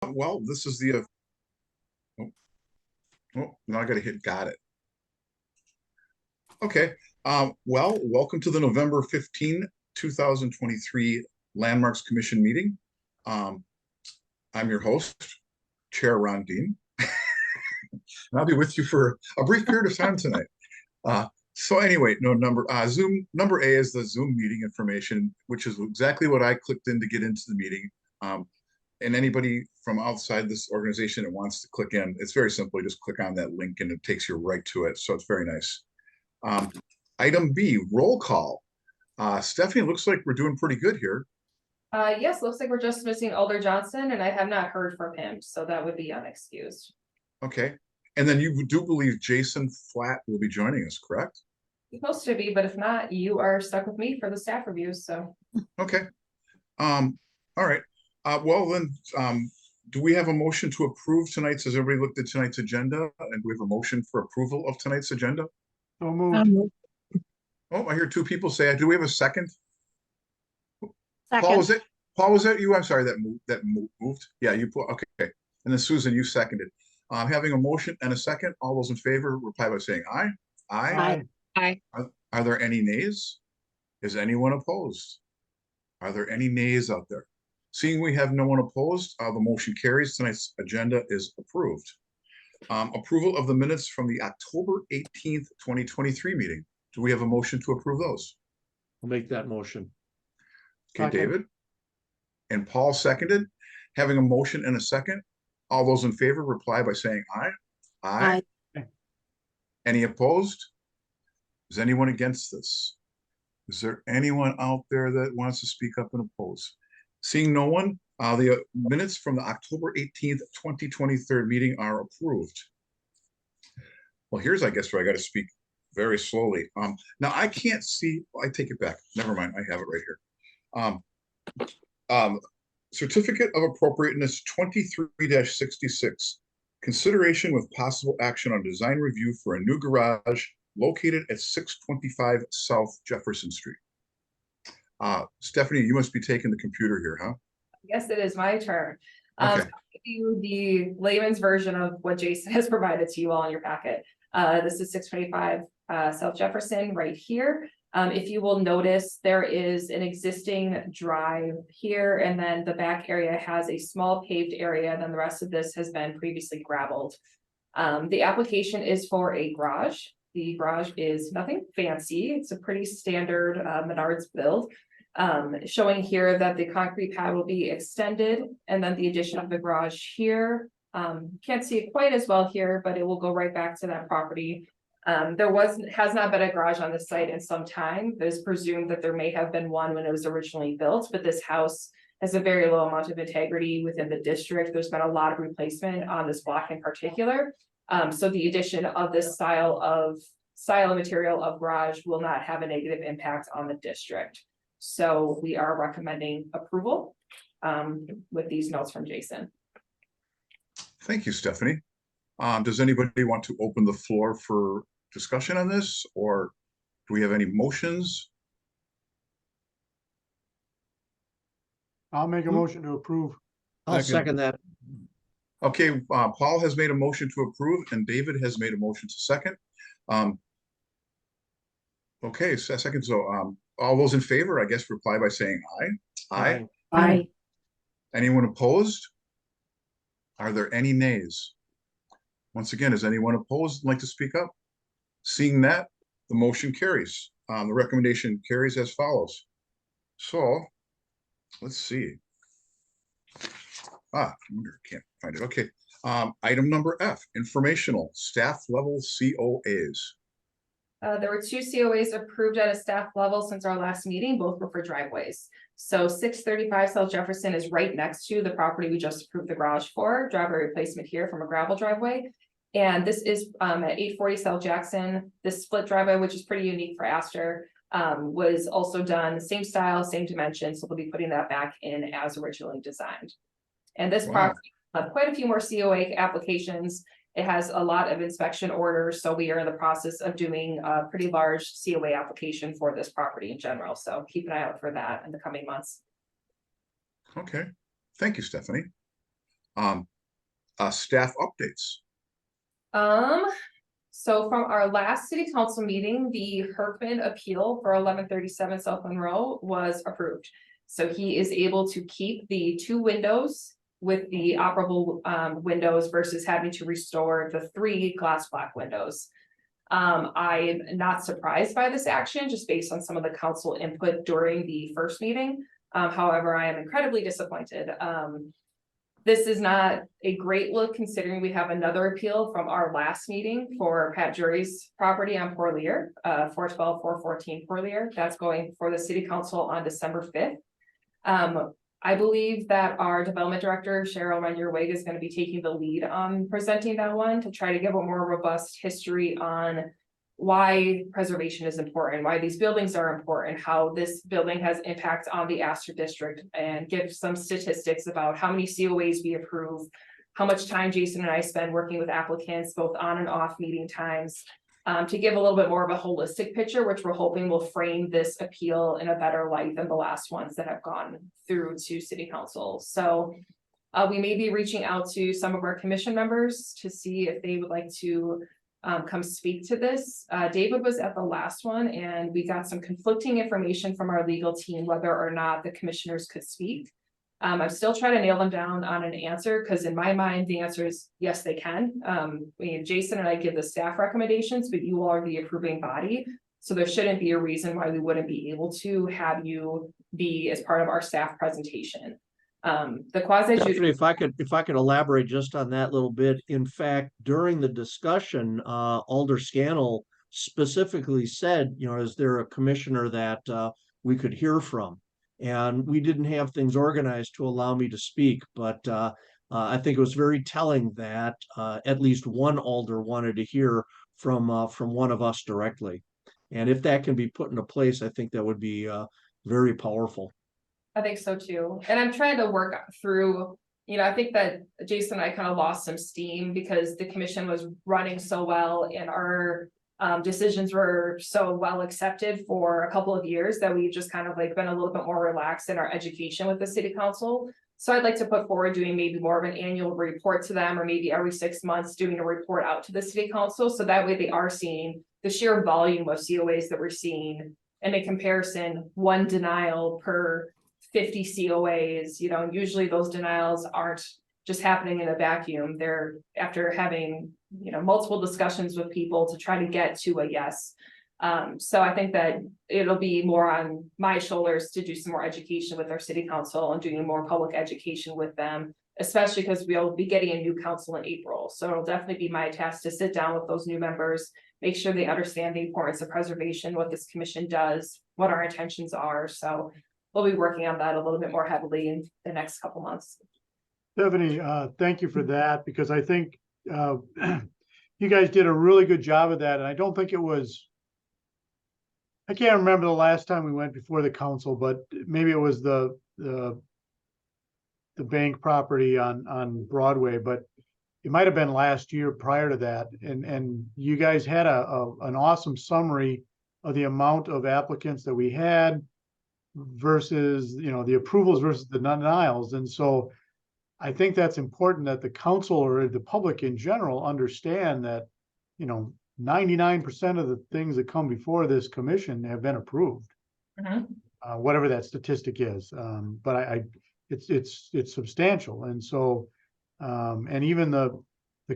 Well, this is the, oh, now I gotta hit got it. Okay, well, welcome to the November 15, 2023 Landmarks Commission meeting. Um, I'm your host, Chair Ron Dean, and I'll be with you for a brief period of time tonight. So anyway, Zoom number A is the Zoom meeting information, which is exactly what I clicked in to get into the meeting. And anybody from outside this organization that wants to click in, it's very simple. You just click on that link and it takes you right to it. So it's very nice. Item B, roll call. Stephanie, looks like we're doing pretty good here. Yes, looks like we're just missing Alder Johnson, and I have not heard from him, so that would be unexcused. Okay. And then you do believe Jason Flatt will be joining us, correct? Supposed to be, but if not, you are stuck with me for the staff reviews, so. Okay. All right. Well then, do we have a motion to approve tonight's, has everybody looked at tonight's agenda? And do we have a motion for approval of tonight's agenda? So moved. Oh, I hear two people say, do we have a second? Second. Paul, was that you? I'm sorry, that moved. Yeah, you put, okay. And then Susan, you seconded. Having a motion and a second, all those in favor, reply by saying aye. Aye. Aye. Are there any nays? Is anyone opposed? Are there any nays out there? Seeing we have no one opposed, the motion carries. Tonight's agenda is approved. Approval of the minutes from the October 18th, 2023 meeting. Do we have a motion to approve those? I'll make that motion. Okay, Second. David. And Paul seconded. Having a motion and a second, all those in favor reply by saying aye. Aye. Any opposed? Is anyone against this? Is there anyone out there that wants to speak up and oppose? Seeing no one, the minutes from the October 18th, 2023 meeting are approved. Well, here's, I guess, where I got to speak very slowly. Now I can't see, I take it back. Never mind, I have it right here. Certificate of Appropriateness 23-66. Consideration with possible action on design review for a new garage located at 625 South Jefferson Street. Stephanie, you must be taking the computer here, huh? Yes, it is my turn. Okay. I'll give you the layman's version of what Jason has provided to you all in your packet. This is 625 South Jefferson right here. If you will notice, there is an existing drive here, and then the back area has a small paved area, and then the rest of this has been previously gravelled. The application is for a garage. The garage is nothing fancy. It's a pretty standard Menards build. Showing here that the concrete pad will be extended, and then the addition of the garage here. Can't see it quite as well here, but it will go right back to that property. There has not been a garage on the site in some time. There's presumed that there may have been one when it was originally built, but this house has a very low amount of integrity within the district. There's been a lot of replacement on this block in particular. So the addition of this style and material of garage will not have a negative impact on the district. So we are recommending approval with these notes from Jason. Thank you, Stephanie. Does anybody want to open the floor for discussion on this, or do we have any motions? I'll make a motion to approve. I'll second that. Okay, Paul has made a motion to approve and David has made a motion to second. Okay, second. So all those in favor, I guess, reply by saying aye. Aye. Aye. Anyone opposed? Are there any nays? Once again, is anyone opposed and like to speak up? Seeing that, the motion carries. The recommendation carries as follows. So let's see. I wonder, can't find it. Okay. Item number F, informational staff level COAs. There were two COAs approved at a staff level since our last meeting. Both were for driveways. So 635 South Jefferson is right next to the property we just approved the garage for. Driveway replacement here from a gravel driveway. And this is at 840 South Jackson. This split driveway, which is pretty unique for Astor, was also done same style, same dimension. So we'll be putting that back in as originally designed. And this property, quite a few more COA applications. It has a lot of inspection orders, so we are in the process of doing a pretty large COA application for this property in general. So keep an eye out for that in the coming months. Okay, thank you, Stephanie. Staff updates. So from our last city council meeting, the Herkman appeal for 1137 South Monroe was approved. So he is able to keep the 2 windows with the operable windows versus having to restore the 3 glass black windows. I'm not surprised by this action, just based on some of the council input during the first meeting. However, I am incredibly disappointed. This is not a great look considering we have another appeal from our last meeting for Pat Jury's property on Porlier, 412, 414 Porlier. That's going for the city council on December 5th. I believe that our development director, Cheryl Renier-Wig, is going to be taking the lead on presenting that one to try to give a more robust history on why preservation is important, why these buildings are important, how this building has impact on the Astor district, and give some statistics about how many COAs we approve, how much time Jason and I spend working with applicants, both on and off meeting times, to give a little bit more of a holistic picture, which we're hoping will frame this appeal in a better light than the last ones that have gone through to city council. So we may be reaching out to some of our commission members to see if they would like to come speak to this. David was at the last one and we got some conflicting information from our legal team, whether or not the commissioners could speak. I'm still trying to nail them down on an answer, because in my mind, the answer is yes, they can. Jason and I give the staff recommendations, but you are the approving body. So there shouldn't be a reason why we wouldn't be able to have you be as part of our staff presentation. The quasi. Stephanie, if I could elaborate just on that little bit. In fact, during the discussion, Alder Scannell specifically said, is there a commissioner that we could hear from? And we didn't have things organized to allow me to speak, but I think it was very telling that at least one alder wanted to hear from one of us directly. And if that can be put into place, I think that would be very powerful. I think so too. And I'm trying to work through, I think that Jason and I kind of lost some steam because the commission was running so well and our decisions were so well accepted for a couple of years that we've just kind of like been a little bit more relaxed in our education with the city council. So I'd like to put forward doing maybe more of an annual report to them, or maybe every 6 months doing a report out to the city council. So that way they are seeing the sheer volume of COAs that we're seeing. And in comparison, 1 denial per 50 COAs, usually those denials aren't just happening in a vacuum. They're after having, multiple discussions with people to try to get to a yes. So I think that it'll be more on my shoulders to do some more education with our city council and doing more public education with them, especially because we'll be getting a new council in April. So it'll definitely be my task to sit down with those new members, make sure they understand the importance of preservation, what this commission does, what our intentions are. So we'll be working on that a little bit more heavily in the next couple months. Stephanie, thank you for that, because I think you guys did a really good job of that. And I don't think it was, I can't remember the last time we went before the council, but maybe it was the bank property on Broadway, but it might have been last year prior to that. And you guys had an awesome summary of the amount of applicants that we had versus, the approvals versus the denials. And so I think that's important that the council or the public in general understand that, 99% of the things that come before this commission have been approved, whatever that statistic is. But it's substantial. And so, and even the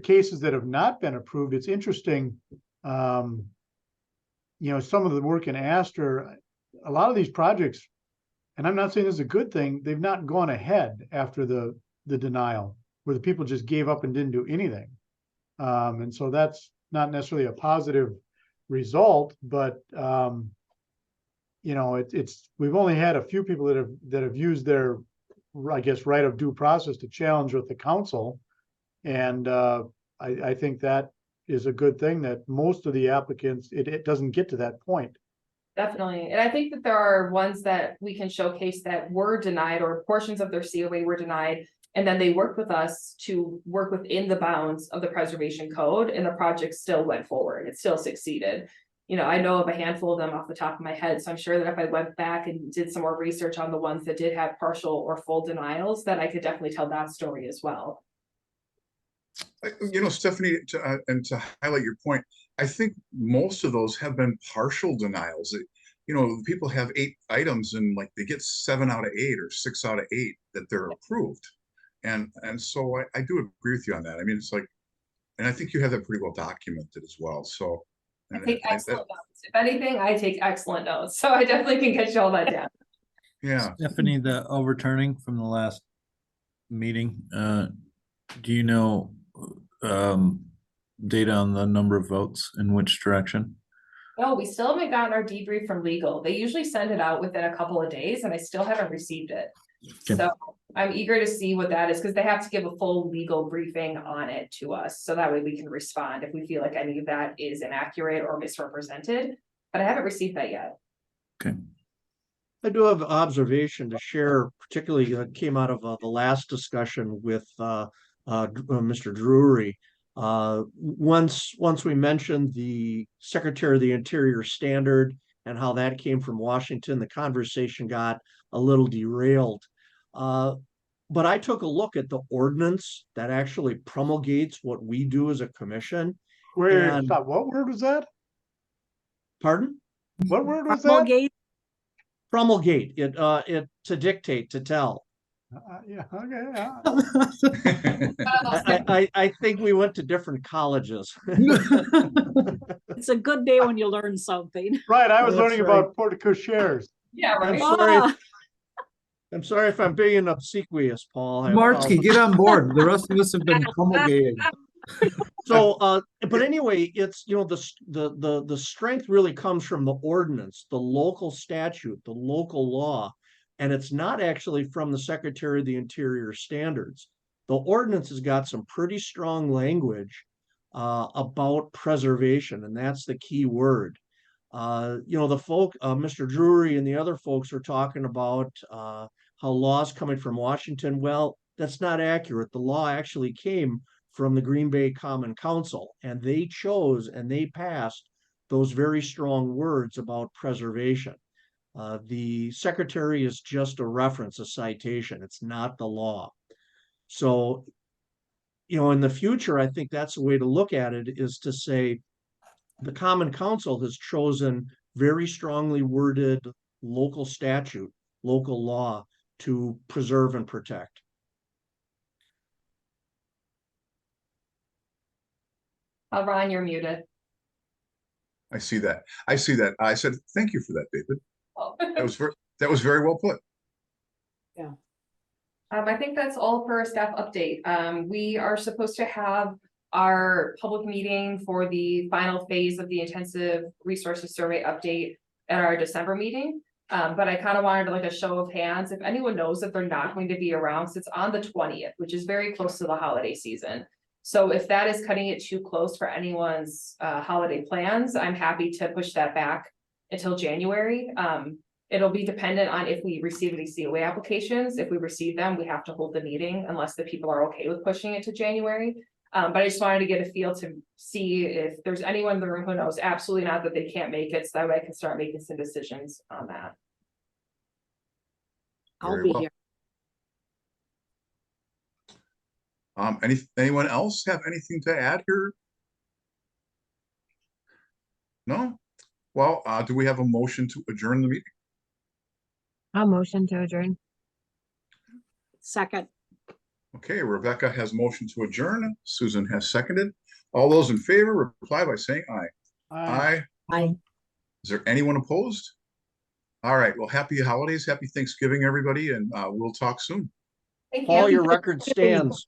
cases that have not been approved, it's interesting. Some of the work in Astor, a lot of these projects, and I'm not saying this is a good thing, they've not gone ahead after the denial, where the people just gave up and didn't do anything. And so that's not necessarily a positive result, but we've only had a few people that have used their, I guess, right of due process to challenge with the council. And I think that is a good thing, that most of the applicants, it doesn't get to that point. Definitely. And I think that there are ones that we can showcase that were denied, or portions of their COA were denied, and then they worked with us to work within the bounds of the preservation code, and the project still went forward. It still succeeded. I know of a handful of them off the top of my head. So I'm sure that if I went back and did some more research on the ones that did have partial or full denials, that I could definitely tell that story as well. Stephanie, and to highlight your point, I think most of those have been partial denials. People have 8 items and like they get 7 out of 8 or 6 out of 8 that they're approved. And so I do agree with you on that. I mean, it's like, and I think you have that pretty well documented as well. So I and take excellent notes. If anything, I take excellent notes, so I definitely can get you all that down. yeah. Stephanie, the overturning from the last meeting, do you know data on the number of votes in which direction? No, we still haven't gotten our debrief from legal. They usually send it out within a couple of days and I still haven't received it. Okay. So I'm eager to see what that is because they have to give a full legal briefing on it to us. So that way we can respond if we feel like any of that is inaccurate or misrepresented. But I haven't received that yet. Okay. I do have observation to share, particularly came out of the last discussion with Mr. Drury. Once we mentioned the Secretary of the Interior standard and how that came from Washington, the conversation got a little derailed. But I took a look at the ordinance that actually promulgates what we do as a commission. And- Stop, what word was that? Pardon? What word was that? Promulgate. Promulgate it, to dictate, to tell. Yeah, okay, yeah. I think we went to different colleges. It's a good day when you learn something. Right, I was That's learning right. about porticocheres. Yeah, I'm right. sorry. Ah, I'm sorry if I'm being obsequious, Paul. I Martsky, apologize. get on board. The rest of us have been promulgated. So, but anyway, it's, the strength really comes from the ordinance, the local statute, the local law, and it's not actually from the Secretary of the Interior standards. The ordinance has got some pretty strong language about preservation, and that's the key word. Mr. Drury and the other folks are talking about how laws coming from Washington. Well, that's not accurate. The law actually came from the Green Bay Common Council, and they chose and they passed those very strong words about preservation. The secretary is just a reference, a citation. It's not the law. So, in the future, I think that's a way to look at it, is to say the Common Council has chosen very strongly worded local statute, local law to preserve and protect. Ron, you're muted. I see that. I I said, thank you for that, David. Oh. That was very well put. I think that's all for a staff update. We are supposed to have our public meeting for the final phase of the intensive resources survey update at our December meeting. But I kind of wanted like a show of hands. If anyone knows that they're not going to be around, since it's on the 20th, which is very close to the holiday season. So if that is cutting it too close for anyone's holiday plans, I'm happy to push that back until January. It'll be dependent on if we receive any COA applications. If we receive them, we have to hold the meeting unless the people are okay with pushing it to January. But I just wanted to get a feel to see if there's anyone in the room who knows absolutely not that they can't make it, so that way I can start making some decisions on that. I'll Very be well. here. Anyone else have anything to add here? No? Well, do we have a motion to adjourn the meeting? I'll motion to adjourn. Second. Okay, Rebecca has motion to adjourn. Susan has seconded. All those in favor, reply by saying aye. Aye. Aye. Is there anyone opposed? All right, well, happy holidays, happy Thanksgiving, everybody, and we'll talk soon. Thank Paul, you. your record stands.